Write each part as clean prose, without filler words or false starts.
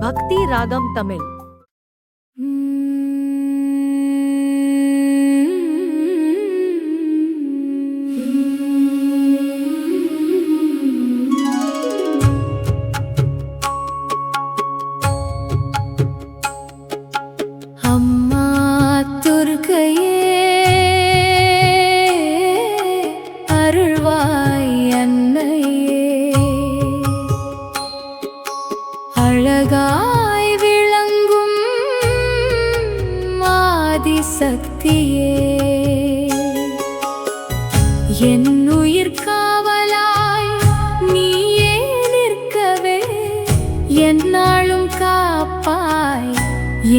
பக்தி ராகம் தமிழ். அம்மா துர்க்கையே அருள்வாய் அன்னையே, அழகாய் விளங்கும் ஆதிசக்தியே, என் உயிர் காவலாய் நீயே நிற்கவே, எந்நாளும் காப்பாய்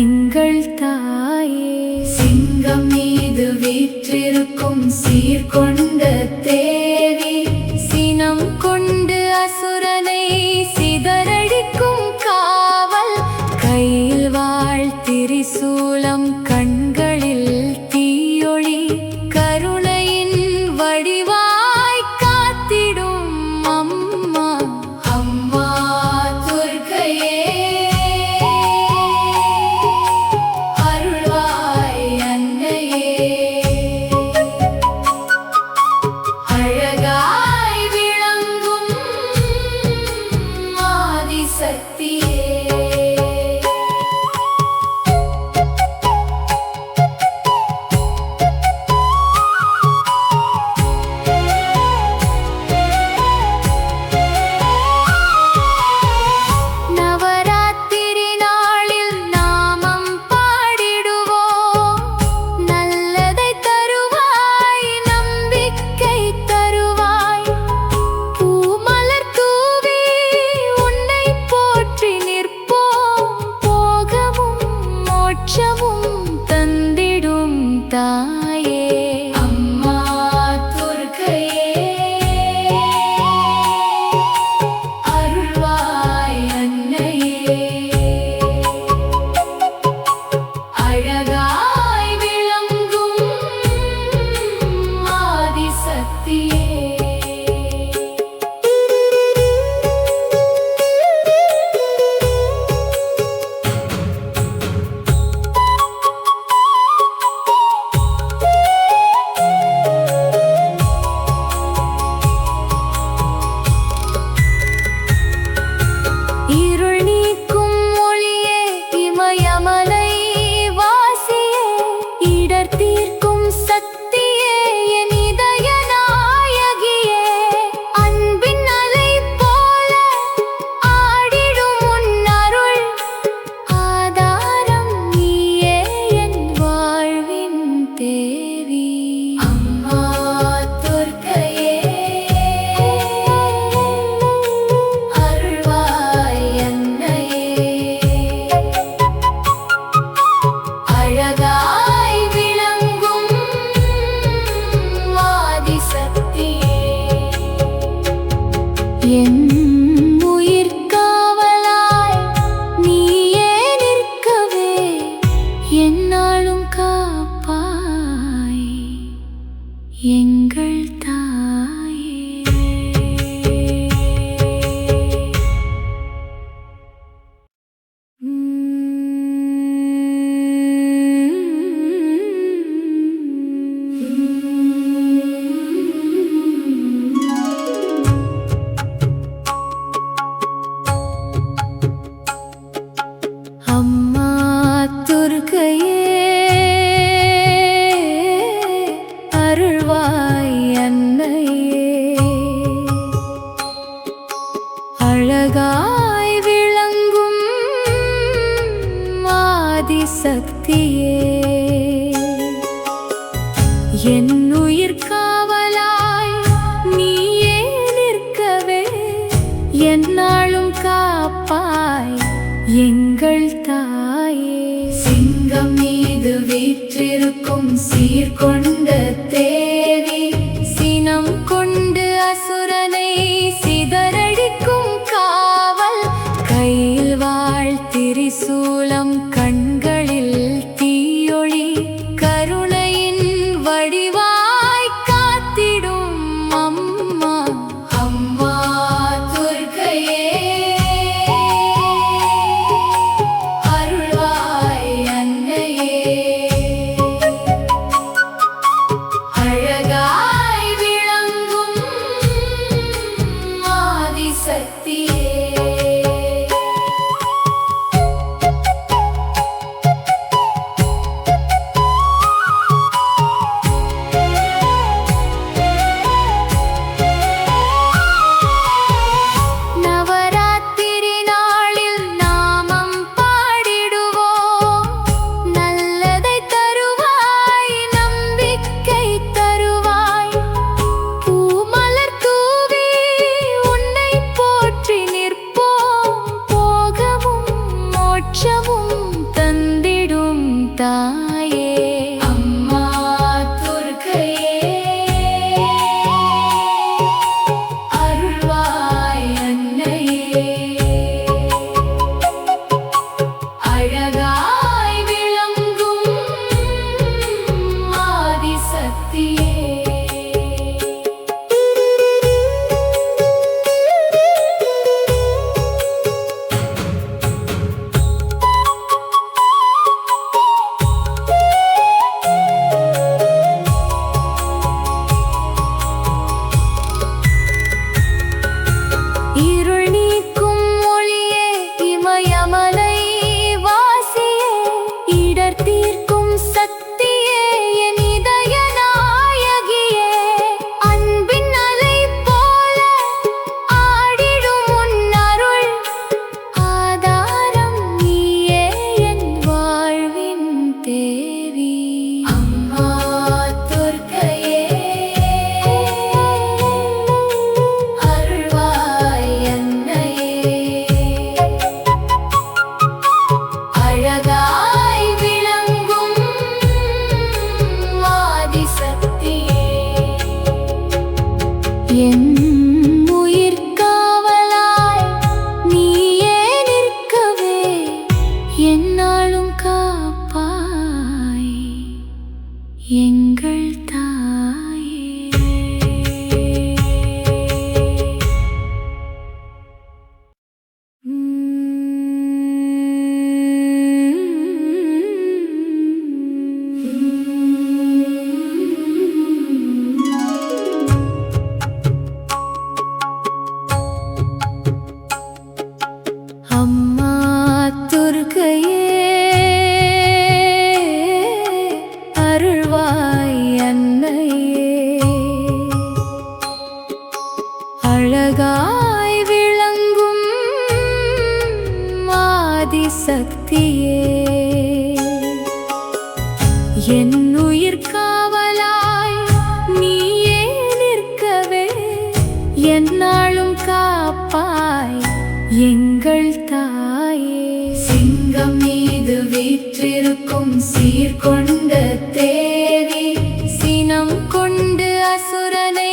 எங்கள் தாயே. சிங்கம் மீது வீற்றிருக்கும் சீர்கொண்ட தேவி, சினம் கொண்டு அசுரனை சிதறடிக்கும் காவல், கையில் வாழ் திரிசூலம் கண்களில் தீயொளி, கருணையின் வடிவாய் காத்திடும் அம்மா. அம்மா துர்க்கையே அருள்வாய் அன்னையே, அழகாய் விளங்கும் ஆதிசக்தியே. நவராத்திரி நாளில் நாமம் பாடிடுவோம், நல்லதை தருவாய் நம்பிக்கை தருவாய், பூமலர் தூவி உன்னை போற்றி நிற்போம், போகமும் மோட்சமும் தந்திடும் தாயே. அம்மா துர்க்கையே அருள்வாய் அன்னையே, அழகாய் விளங்கும் ஆதிசக்தியே. இருள் நீக்கும் ஒளியே, இமயமலை வாசியே, இடர் தீர்க்கும் சக்தியே, என் இதய நாயகியே, அன்பின் அலை போல ஆடிடும் உன் அருள், ஆதாரம் நீயே என் வாழ்வின் தேவி. அம்மா துர்க்கையே அருள்வாய் அன்னையே, அழகாய் விளங்கும் ஆதிசக்தியே. என் உயிர் காவலாய் நீயே நிற்கவே, எந்நாளும் காப்பாய் எங்கள் தாயே. அம்மா துர்க்கையே அருள்வாய் அன்னையே, அழகாய் விளங்கும் ஆதிசக்தியே, என் உயிர் காவலாய் நீயே நிற்கவே, எந்நாளும் காப்பாய் எங்கள் தாயே. சிங்கம் மீது வீற்றிருக்கும் சீர்கொண்ட தேவி, சினம் கொண்டு அசுரனை சிதறடிக்கும் காவல், கையில் வாழ் திரிசூலம் கண்களில் தீயொளி, கருணையின் வடிவாய் காத்திடும் அம்மா. அம்மா துர்க்கையே ஆதிசக்தியே தாயே அம்மா துர்க்கையே அருள்வாய் அன்னையே அழகாய் விளங்கும் ஆதிசக்தியே என் உயிர் காவலாய் நீயே நிற்கவே என்னாலும் காப்பாய் எங்கள் தாயே அழகாய் விளங்கும் ஆதிசக்தியே என் உயிர் காவலாய் நீயே நிற்கவே என்னாலும் காப்பாய் எங்கள் தாயே சிங்கம் மீது வீற்றிருக்கும் சீர்கொண்ட தேவி சினம் கொண்டு அசுரனை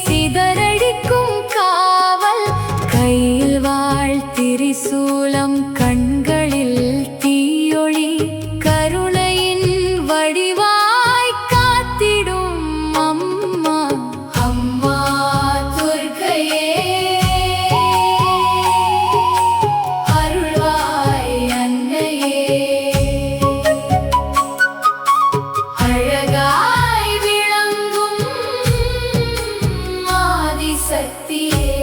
சிதறடிக்கும் காவல் கையில் வாழ் திரிசூலம் கண்களில் தீயொளி கருணையின் வடிவாய் காத்திடும் அம்மா அம்மா துர்க்கையே அருள்வாய் அன்னையே அழகாய் விளங்கும் ஆதிசக்தியே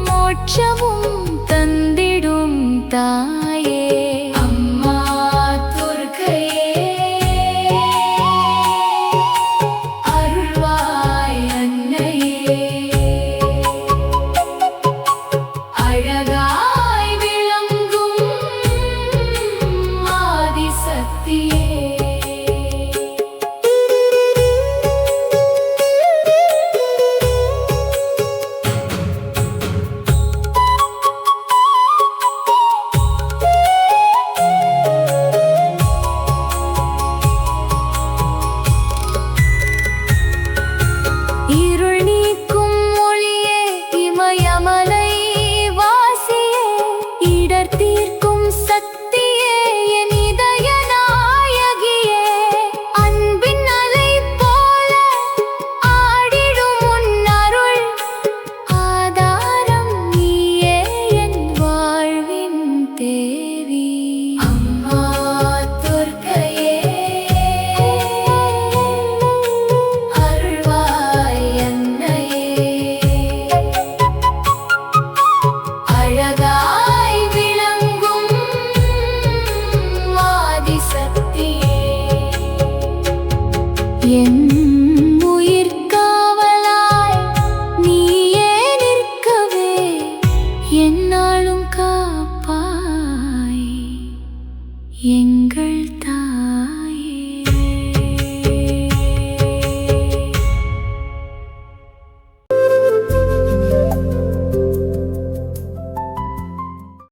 மோட்சமும்